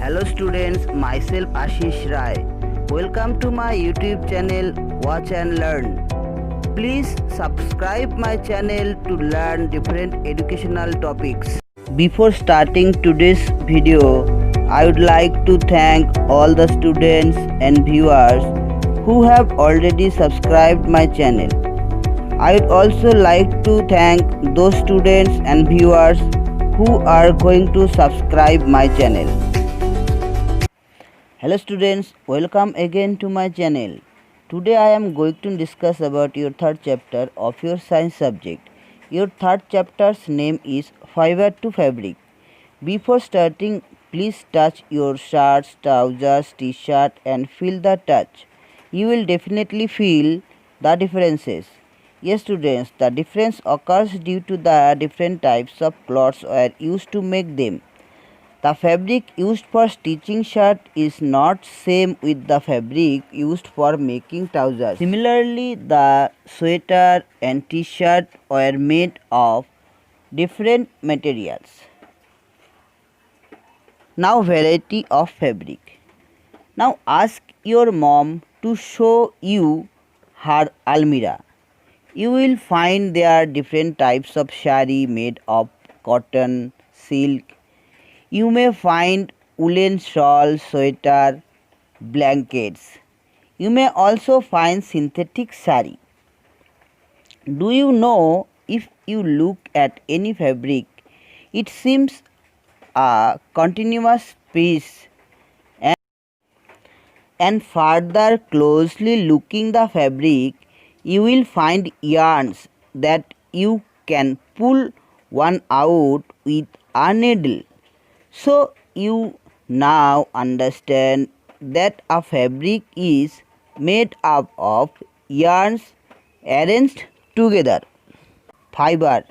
Hello students, myself Ashish Rai. Welcome to my YouTube channel Watch and Learn. Please subscribe my channel to learn different educational topics. Before starting today's video, I would like to thank all the students and viewers who have already subscribed my channel. I would also like to thank those students and viewers who are going to subscribe my channel. Hello students, welcome again to my channel. Today I am going to discuss about your third chapter of your science subject. Your third chapter's name is Fiber to Fabric. Before starting, please touch your shirts, trousers, t-shirt and feel the touch. You will definitely feel the differences. Yes students, the difference occurs due to the different types of cloths were used to make them. The fabric used for stitching shirt is not same with the fabric used for making trousers. Similarly, the sweater and t-shirt were made of different materials. Now variety of fabric. Now ask your mom to show you her almirah. You will find there different types of sari made of cotton, silk. You may find woolen shawl, sweater, blankets. You may also find synthetic sari. Do you know, if you look at any fabric, it seems a continuous piece, and further closely looking the fabric, you will find yarns that you can pull one out with a needle. So you now understand that a fabric is made up of yarns arranged together. Fiber.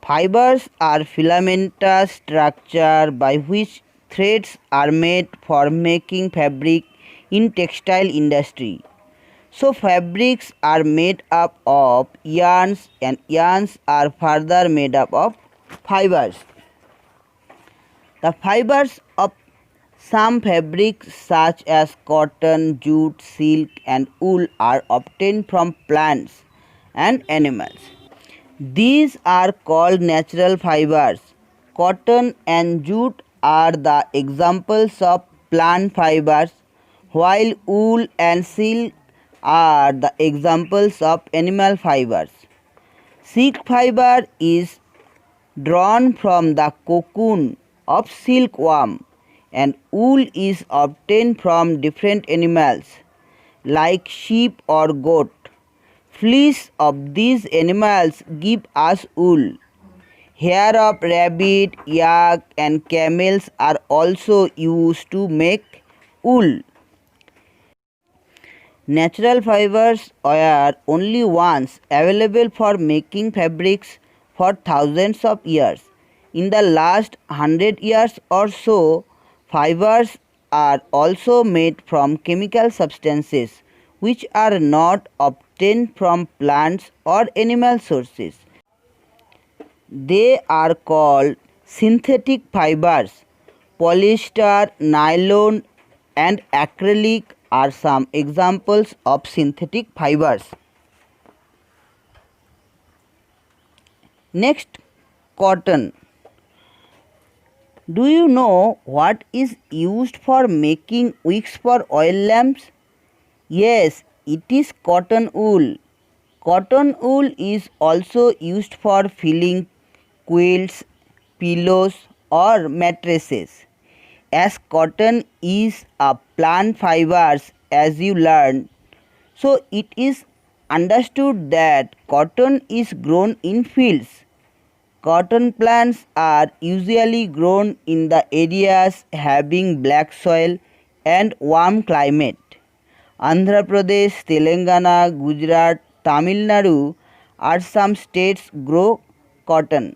Fibers are filamentous structure by which threads are made for making fabric in textile industry. So fabrics are made up of yarns and yarns are further made up of fibers. The fibers of some fabrics such as cotton, jute, silk and wool are obtained from plants and animals. These are called natural fibers. Cotton and jute are the examples of plant fibers, while wool and silk are the examples of animal fibers. Silk fiber is drawn from the cocoon of silkworm, and wool is obtained from different animals like sheep or goat. Fleece of these animals give us wool. Hair of rabbit, yak and camels are also used to make wool. Natural fibers were only once available for making fabrics for thousands of years. In the last 100 years or so, fibers are also made from chemical substances which are not obtained from plants or animal sources. They are called synthetic fibers. Polyester, nylon and acrylic are some examples of synthetic fibers. Next, cotton. Do you know what is used for making wicks for oil lamps? Yes, it is cotton wool. Cotton wool is also used for filling quilts, pillows or mattresses. As cotton is a plant fibers, as you learned, so it is understood that cotton is grown in fields. Cotton plants are usually grown in the areas having black soil and warm climate. Andhra Pradesh, Telangana, Gujarat, Tamil Nadu are some states grow cotton.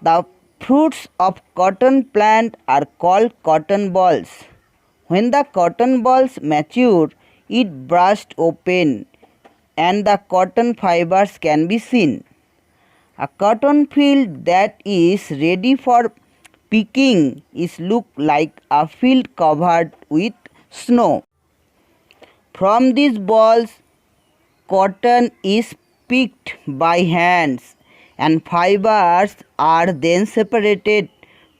The fruits of cotton plant are called cotton balls. When the cotton balls mature, it bursts open and the cotton fibers can be seen. A cotton field that is ready for picking is look like a field covered with snow. From these balls, cotton is picked by hands and fibers are then separated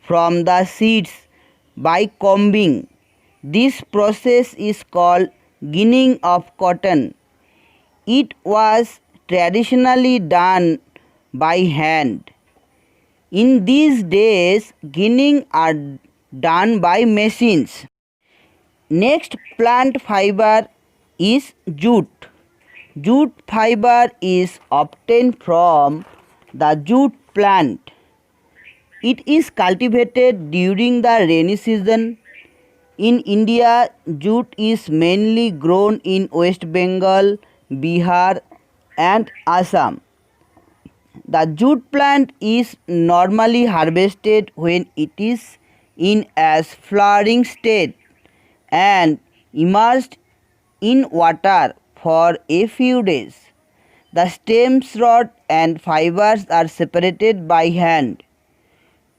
from the seeds by combing. This process is called ginning of cotton. It was traditionally done by hand. In these days, ginning are done by machines. Next plant fiber is jute. Jute fiber is obtained from the jute plant. It is cultivated during the rainy season. In India, jute is mainly grown in West Bengal, Bihar and Assam. The jute plant is normally harvested when it is in a flowering state and immersed in water for a few days. The stems, rod and fibers are separated by hand.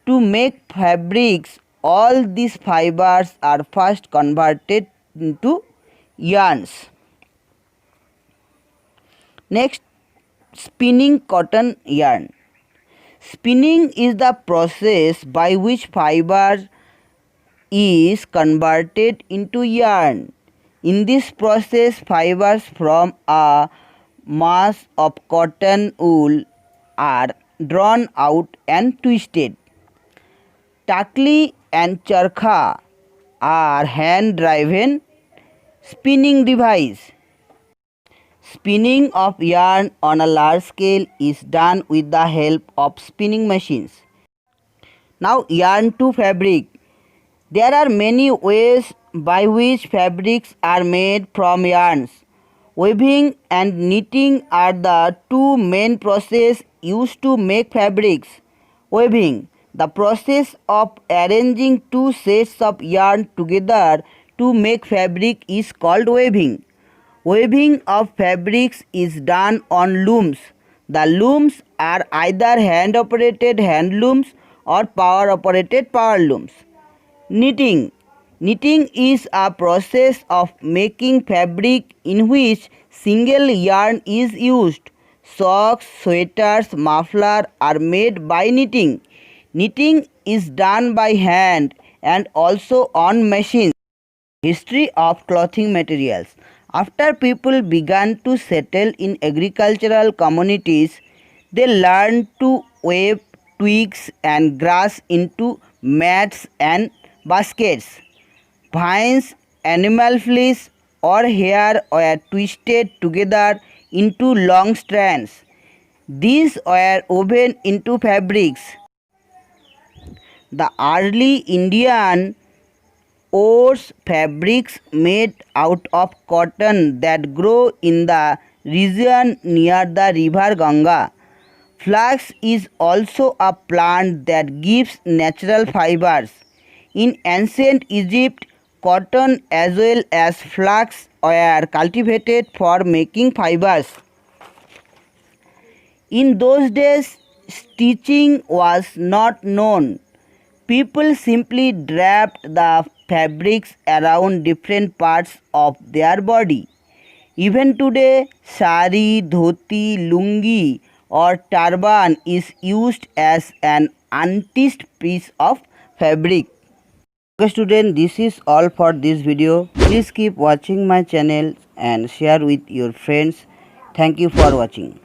To make fabrics, all these fibers are first converted into yarns. Next, spinning cotton yarn. Spinning is the process by which fiber is converted into yarn. In this process, fibers from a mass of cotton wool are drawn out and twisted. Takli and charkha are hand-driven spinning device. Spinning of yarn on a large scale is done with the help of spinning machines. Now, yarn to fabric. There are many ways by which fabrics are made from yarns. Weaving and knitting are the two main processes used to make fabrics. Weaving, the process of arranging two sets of yarn together to make fabric, is called weaving. Weaving of fabrics is done on looms. The looms are either hand-operated hand looms or power-operated power looms. Knitting. Knitting is a process of making fabric in which single yarn is used. Socks, sweaters, mufflers are made by knitting. Knitting is done by hand and also on machines. History of clothing materials. After people began to settle in agricultural communities, they learned to weave twigs and grass into mats and baskets. Vines, animal fleece or hair were twisted together into long strands. These were woven into fabrics. The early Indian wore fabrics made out of cotton that grow in the region near the river Ganga. Flax is also a plant that gives natural fibers. In ancient Egypt, cotton as well as flax were cultivated for making fibers. In those days, stitching was not known. People simply wrapped the fabrics around different parts of their body. Even today, sari, dhoti, lungi or turban is used as an unstitched piece of fabric. Okay student, this is all for this video. Please keep watching my channel and share with your friends. Thank you for watching.